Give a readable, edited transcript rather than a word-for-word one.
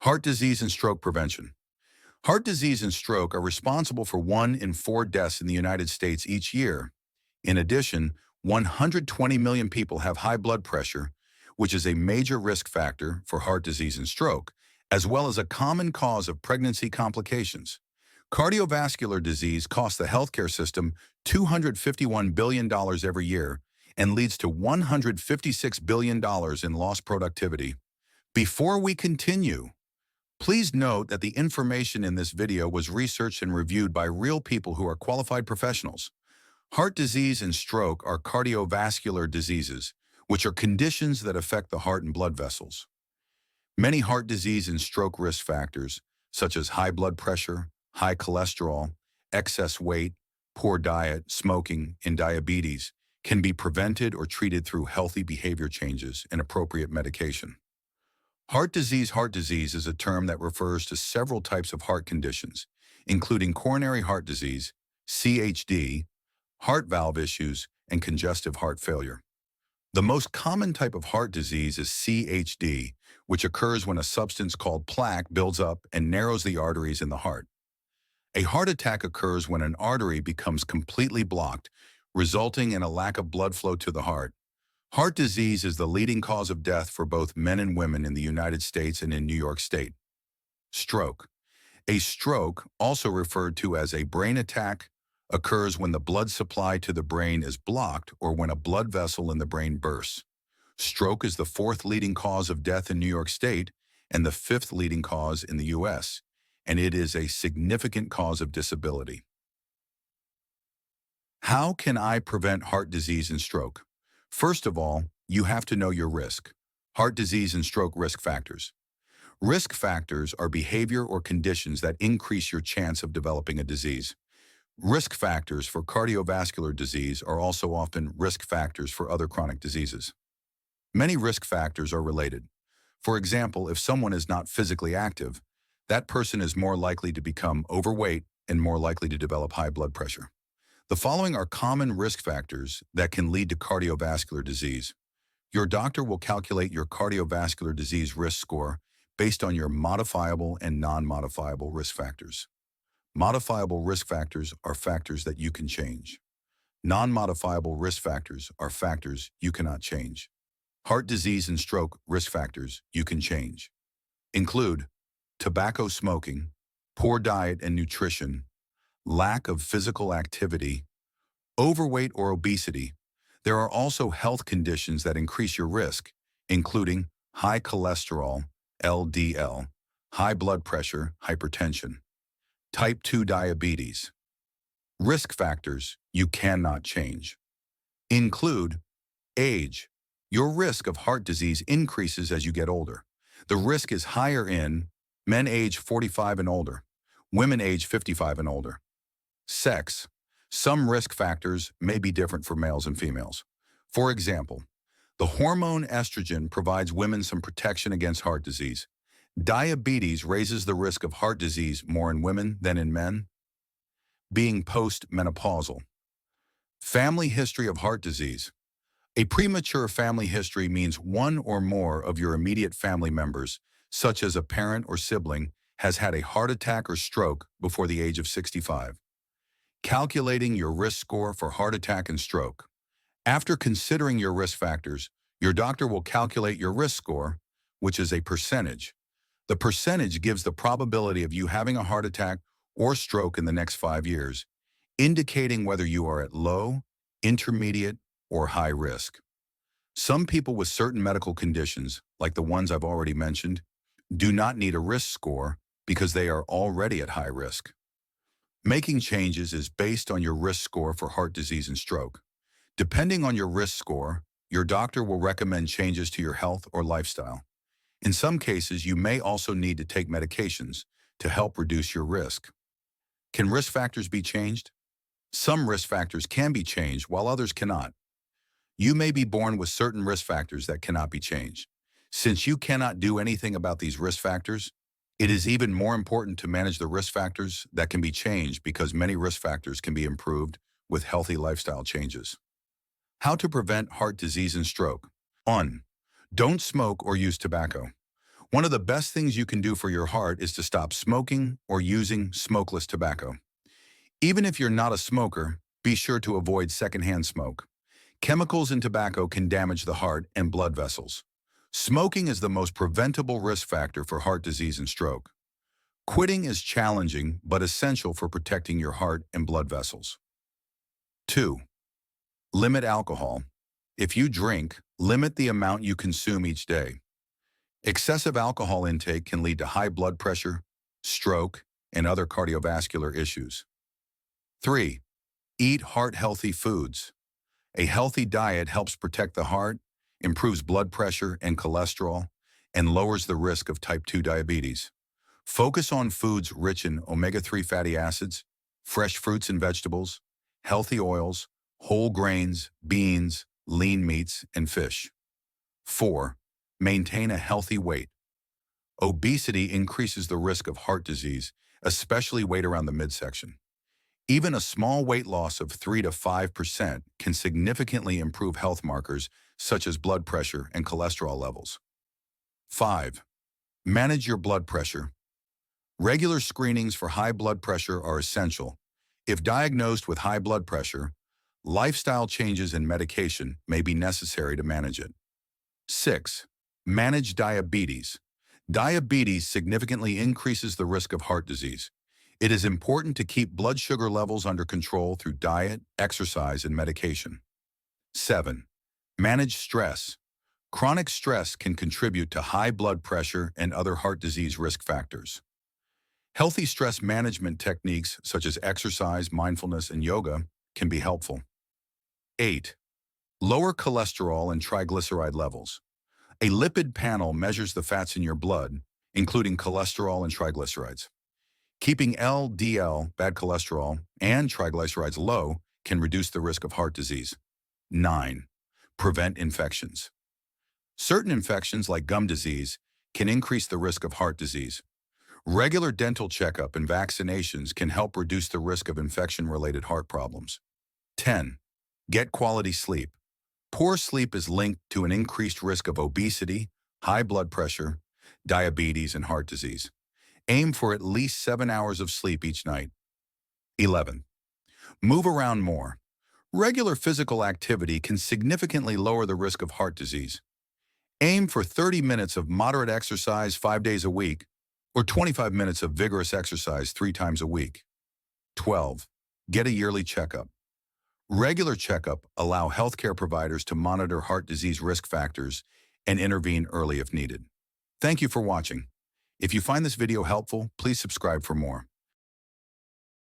Heart disease and stroke prevention. Heart disease and stroke are responsible for 1 in 4 deaths in the United States each year. In addition, 120 million people have high blood pressure, which is a major risk factor for heart disease and stroke, as well as a common cause of pregnancy complications. Cardiovascular disease costs the healthcare system $251 billion every year and leads to $156 billion in lost productivity. Before we continue, please note that the information in this video was researched and reviewed by real people who are qualified professionals. Heart disease and stroke are cardiovascular diseases, which are conditions that affect the heart and blood vessels. Many heart disease and stroke risk factors, such as high blood pressure, high cholesterol, excess weight, poor diet, smoking, and diabetes, can be prevented or treated through healthy behavior changes and appropriate medication. Heart disease is a term that refers to several types of heart conditions, including coronary heart disease, CHD, heart valve issues, and congestive heart failure. The most common type of heart disease is CHD, which occurs when a substance called plaque builds up and narrows the arteries in the heart. A heart attack occurs when an artery becomes completely blocked, resulting in a lack of blood flow to the heart. Heart disease is the leading cause of death for both men and women in the United States and in New York State. Stroke. A stroke, also referred to as a brain attack, occurs when the blood supply to the brain is blocked or when a blood vessel in the brain bursts. Stroke is the 4th leading cause of death in New York State and the 5th leading cause in the U.S., and it is a significant cause of disability. How can I prevent heart disease and stroke? First of all, you have to know your risk. Heart disease and stroke risk factors. Risk factors are behavior or conditions that increase your chance of developing a disease. Risk factors for cardiovascular disease are also often risk factors for other chronic diseases. Many risk factors are related. For example, if someone is not physically active, that person is more likely to become overweight and more likely to develop high blood pressure. The following are common risk factors that can lead to cardiovascular disease. Your doctor will calculate your cardiovascular disease risk score based on your modifiable and non-modifiable risk factors. Modifiable risk factors are factors that you can change. Non-modifiable risk factors are factors you cannot change. Heart disease and stroke risk factors you can change include tobacco smoking, poor diet and nutrition, lack of physical activity, overweight or obesity. There are also health conditions that increase your risk, including high cholesterol, LDL, high blood pressure, hypertension, type 2 diabetes. Risk factors you cannot change include age. Your risk of heart disease increases as you get older. The risk is higher in men age 45 and older, women age 55 and older. Sex. Some risk factors may be different for males and females. For example, the hormone estrogen provides women some protection against heart disease. Diabetes raises the risk of heart disease more in women than in men. Being postmenopausal. Family history of heart disease. A premature family history means one or more of your immediate family members, such as a parent or sibling, has had a heart attack or stroke before the age of 65. Calculating your risk score for heart attack and stroke. After considering your risk factors, your doctor will calculate your risk score, which is a percentage. The percentage gives the probability of you having a heart attack or stroke in the next 5 years, indicating whether you are at low, intermediate, or high risk. Some people with certain medical conditions, like the ones I've already mentioned, do not need a risk score because they are already at high risk. Making changes is based on your risk score for heart disease and stroke. Depending on your risk score, your doctor will recommend changes to your health or lifestyle. In some cases, you may also need to take medications to help reduce your risk. Can risk factors be changed? Some risk factors can be changed while others cannot. You may be born with certain risk factors that cannot be changed. Since you cannot do anything about these risk factors, it is even more important to manage the risk factors that can be changed because many risk factors can be improved with healthy lifestyle changes. How to prevent heart disease and stroke. 1. Don't smoke or use tobacco. One of the best things you can do for your heart is to stop smoking or using smokeless tobacco. Even if you're not a smoker, be sure to avoid secondhand smoke. Chemicals in tobacco can damage the heart and blood vessels. Smoking is the most preventable risk factor for heart disease and stroke. Quitting is challenging but essential for protecting your heart and blood vessels. 2. Limit alcohol. If you drink, limit the amount you consume each day. Excessive alcohol intake can lead to high blood pressure, stroke, and other cardiovascular issues. 3. Eat heart-healthy foods. A healthy diet helps protect the heart, improves blood pressure and cholesterol, and lowers the risk of type 2 diabetes. Focus on foods rich in omega-3 fatty acids, fresh fruits and vegetables, healthy oils, whole grains, beans, lean meats, and fish. 4. Maintain a healthy weight. Obesity increases the risk of heart disease, especially weight around the midsection. Even a small weight loss of 3 to 5% can significantly improve health markers such as blood pressure and cholesterol levels. 5. Manage your blood pressure. Regular screenings for high blood pressure are essential. If diagnosed with high blood pressure, lifestyle changes and medication may be necessary to manage it. 6. Manage diabetes. Diabetes significantly increases the risk of heart disease. It is important to keep blood sugar levels under control through diet, exercise, and medication. 7. Manage stress. Chronic stress can contribute to high blood pressure and other heart disease risk factors. Healthy stress management techniques such as exercise, mindfulness, and yoga can be helpful. 8. Lower cholesterol and triglyceride levels. A lipid panel measures the fats in your blood, including cholesterol and triglycerides. Keeping LDL, bad cholesterol, and triglycerides low can reduce the risk of heart disease. 9. Prevent infections. Certain infections like gum disease can increase the risk of heart disease. Regular dental checkup and vaccinations can help reduce the risk of infection-related heart problems. 10. Get quality sleep. Poor sleep is linked to an increased risk of obesity, high blood pressure, diabetes, and heart disease. Aim for at least 7 hours of sleep each night. 11. Move around more. Regular physical activity can significantly lower the risk of heart disease. Aim for 30 minutes of moderate exercise 5 days a week, or 25 minutes of vigorous exercise 3 times a week. 12. Get a yearly checkup. Regular checkup allow healthcare providers to monitor heart disease risk factors and intervene early if needed. Thank you for watching. If you find this video helpful, please subscribe for more.